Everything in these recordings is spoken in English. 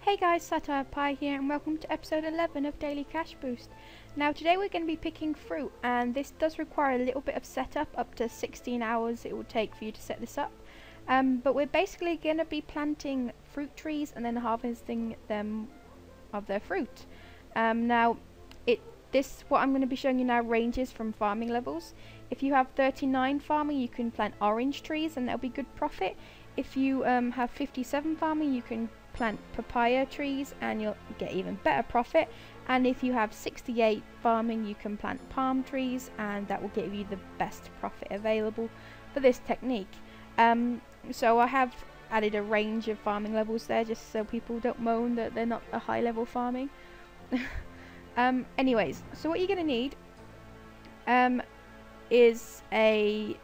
Hey guys, Satire Pie here and welcome to episode 11 of Daily Cash Boost. Now today we're going to be picking fruit, and this does require a little bit of setup. Up to 16 hours it will take for you to set this up. But we're basically going to be planting fruit trees and then harvesting them of their fruit. What I'm going to be showing you now ranges from farming levels. If you have 39 farming, you can plant orange trees and that'll be good profit. If you have 57 farming, you can plant papaya trees and you'll get even better profit. And if you have 68 farming, you can plant palm trees and that will give you the best profit available for this technique. So I have added a range of farming levels there just so people don't moan that they're not a high level farming. Anyways, so what you're going to need is a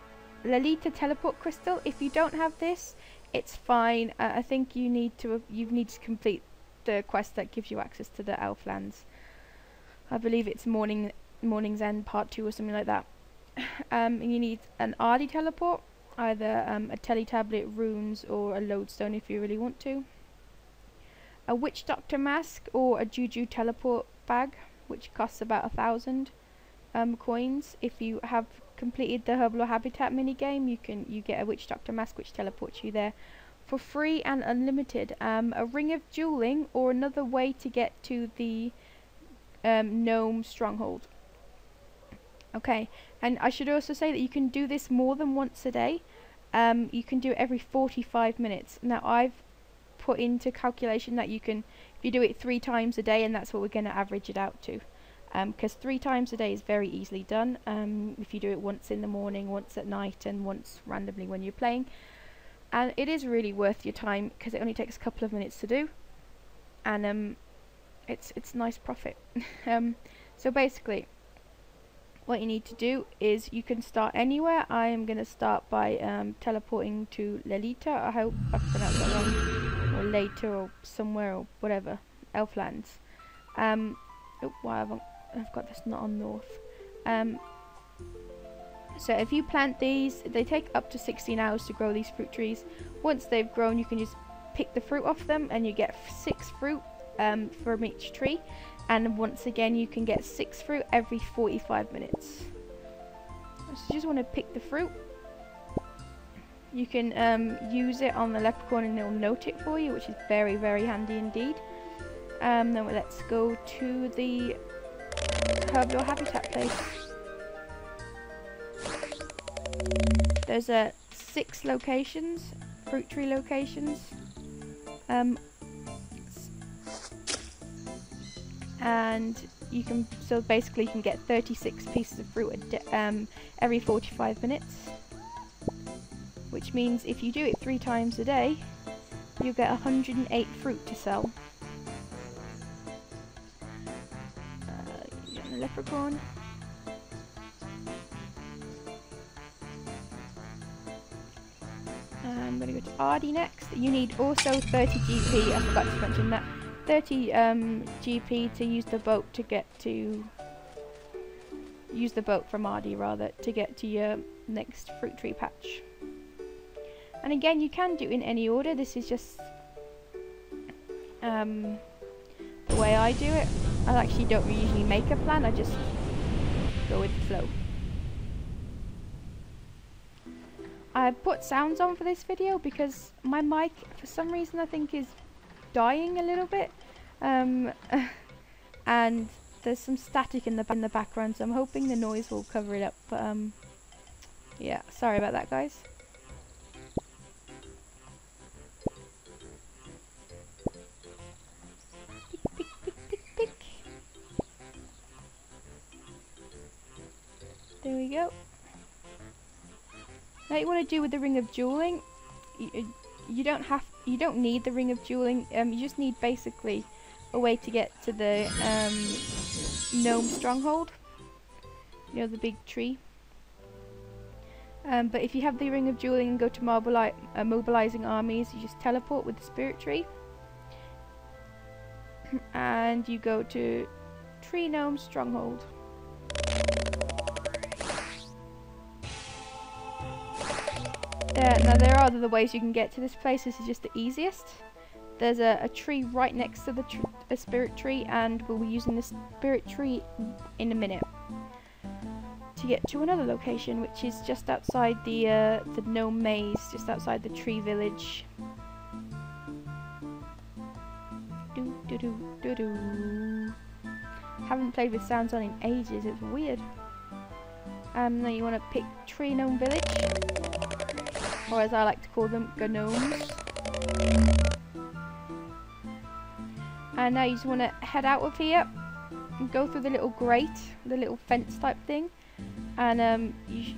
Lolita teleport crystal. If you don't have this, it's fine. I think you need to complete the quest that gives you access to the Elflands. I believe it's Morning's End Part 2 or something like that. And you need an Ardy teleport, either a Teletablet, runes, or a lodestone if you really want to. A Witch Doctor mask or a Juju teleport bag, which costs about 1,000 coins. If you have completed the Herblore Habitat minigame, you get a Witch Doctor mask which teleports you there for free and unlimited. A Ring of Dueling or another way to get to the Gnome Stronghold. Okay, and I should also say that you can do this more than once a day. You can do it every 45 minutes. Now I've put into calculation that if you do it 3 times a day, and that's what we're going to average it out to. Because 3 times a day is very easily done. If you do it once in the morning, once at night, and once randomly when you're playing, and it is really worth your time because it only takes a couple of minutes to do, and it's nice profit. So basically, what you need to do is you can start anywhere. I am going to start by teleporting to Lolita. I hope I pronounced that wrong, or later, or somewhere, or whatever, Elflands. Oh, why I've got this not on north. So if you plant these, they take up to 16 hours to grow these fruit trees. Once they've grown, you can just pick the fruit off them and you get 6 fruit from each tree. And once again, you can get 6 fruit every 45 minutes. So you just want to pick the fruit. You can use it on the leprechaun and it'll note it for you, which is very, very handy indeed. Then let's go to the Herblore Habitat place. There's 6 locations, fruit tree locations, and so basically you can get 36 pieces of fruit every 45 minutes, which means if you do it 3 times a day, you get 108 fruit to sell. Leprechaun. I'm going to go to Ardy next. You need also 30 GP, I forgot to mention that. 30 GP to use the boat from Ardy rather, to get to your next fruit tree patch. And again, you can do it in any order. This is just the way I do it. I actually don't usually make a plan, I just go with the flow. I put sounds on for this video because my mic, for some reason, I think is dying a little bit. And there's some static in the background, so I'm hoping the noise will cover it up. But yeah, sorry about that, guys. There we go. Now you want to do with the Ring of Dueling, you don't need the Ring of Dueling. You just need basically a way to get to the Gnome Stronghold. You know, the big tree. But if you have the Ring of Dueling and go to mobilizing armies, you just teleport with the Spirit Tree, and you go to Tree Gnome Stronghold. Now there are other ways you can get to this place. This is just the easiest. there's a tree right next to the a spirit tree, and we'll be using the spirit tree in a minute to get to another location, which is just outside the gnome maze, just outside the tree village. Haven't played with sounds on in ages, it's weird. Now you want to pick Tree Gnome Village, or as I like to call them, gnomes. And now you just want to head out of here and go through the little grate, the little fence type thing, and you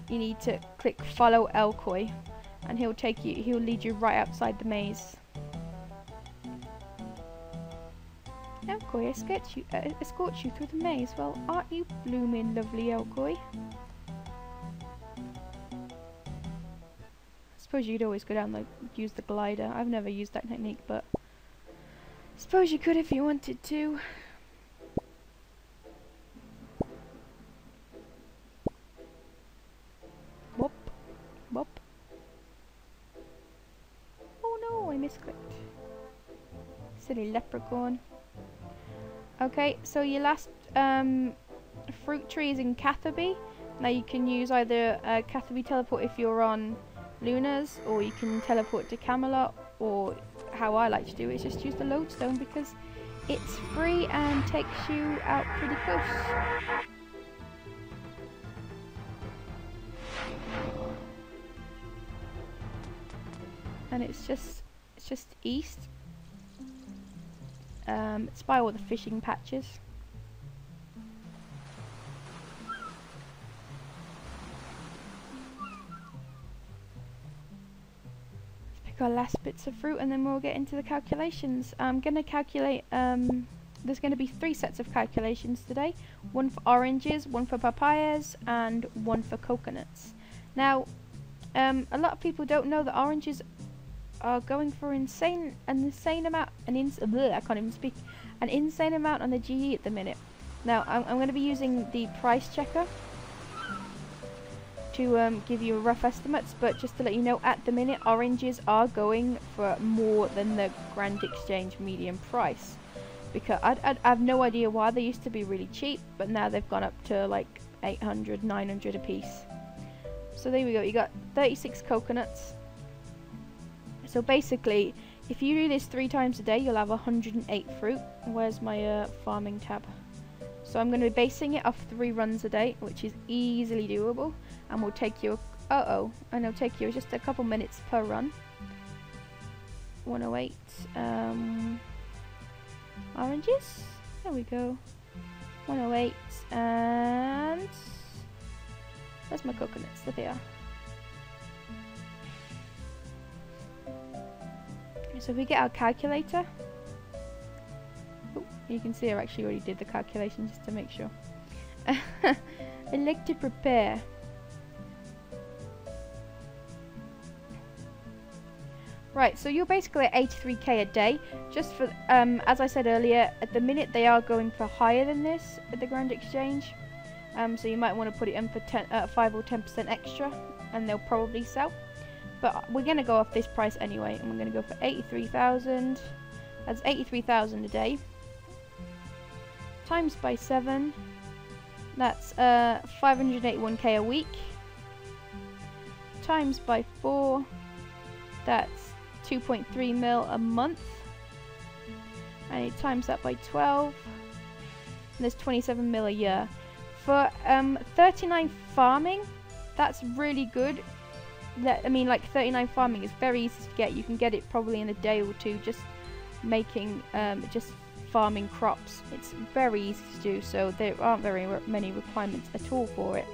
need to click follow Elkoi, and he'll lead you right outside the maze. Elkoi escorts you through the maze. Well, aren't you blooming lovely, Elkoi? I suppose you could always go down, use the glider. I've never used that technique, but I suppose you could if you wanted to. Whoop, whoop. Oh no, I misclicked. Silly leprechaun. Okay, so your last fruit tree is in Catherby. Now you can use either Catherby teleport if you're on Luna's, or you can teleport to Camelot, or how I like to do it is just use the lodestone because it's free and takes you out pretty close. And it's just east. It's by all the fishing patches. Let's pick our last bits of fruit and then we'll get into the calculations. I'm going to calculate, there's going to be 3 sets of calculations today. One for oranges, one for papayas, and one for coconuts. Now, a lot of people don't know that oranges are going for an insane amount on the GE at the minute. Now I'm going to be using the price checker to give you rough estimates, but just to let you know, at the minute oranges are going for more than the Grand Exchange medium price, because I have no idea why. They used to be really cheap, but now they've gone up to like 800, 900 a piece. So there we go, you got 36 coconuts. So basically, if you do this 3 times a day, you'll have 108 fruit. Where's my farming tab? So I'm going to be basing it off 3 runs a day, which is easily doable, and will take you and it'll take you just a couple minutes per run. 108 oranges. There we go. 108, and where's my coconuts? There they are. So if we get our calculator, oh, you can see I actually already did the calculation just to make sure. I like to prepare. Right, so you're basically at 83k a day. Just for, as I said earlier, at the minute they are going for higher than this at the Grand Exchange. So you might want to put it in for 5 or 10% extra, and they'll probably sell. But we're going to go off this price anyway, and we're going to go for 83,000. That's 83,000 a day. Times by 7. That's 581k a week. Times by 4. That's 2.3 mil a month. And you times that by 12. And there's 27 mil a year. For 39 farming, that's really good. I mean, like 39 farming is very easy to get. You can get it probably in a day or 2, just making, just farming crops. It's very easy to do, so there aren't very many requirements at all for it.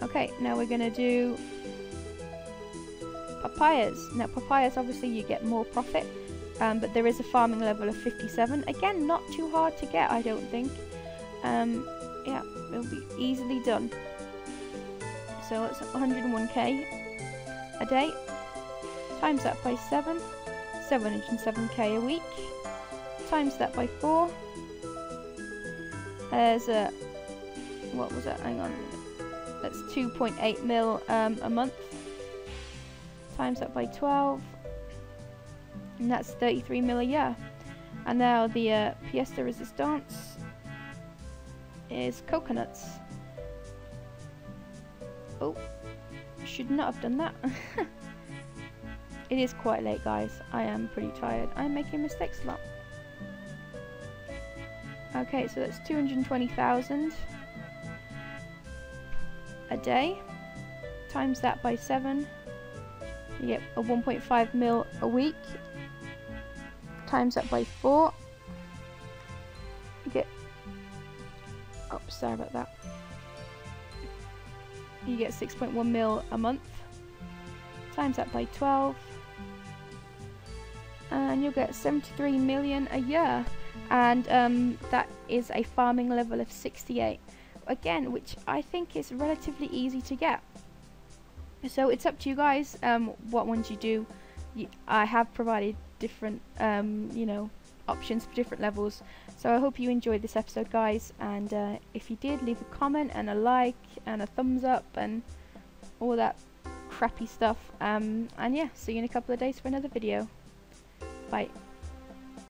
Okay, now we're gonna do papayas. Now papayas, obviously you get more profit, but there is a farming level of 57. Again, not too hard to get, I don't think. Yeah, it'll be easily done. So it's 101k a day. Times that by 7, 707k a week. Times that by 4. There's a, what was that? Hang on a minute. That's 2.8 mil a month. Times that by 12. and that's 33 mil a year. And now the pièce de résistance is coconuts. Oh, should not have done that. It is quite late, guys. I am pretty tired. I'm making mistakes a lot. Okay, so that's 220,000 a day. Times that by 7. You get a 1.5 mil a week. Times that by 4. You get... Oh, sorry about that. You get 6.1 mil a month. Times that by 12. And you'll get 73 million a year. And that is a farming level of 68. Again, which I think is relatively easy to get. So it's up to you guys what ones you do. I have provided different you know, options for different levels. So I hope you enjoyed this episode, guys, and if you did, leave a comment and a like and a thumbs up and all that crappy stuff, and yeah, see you in a couple of days for another video. Bye.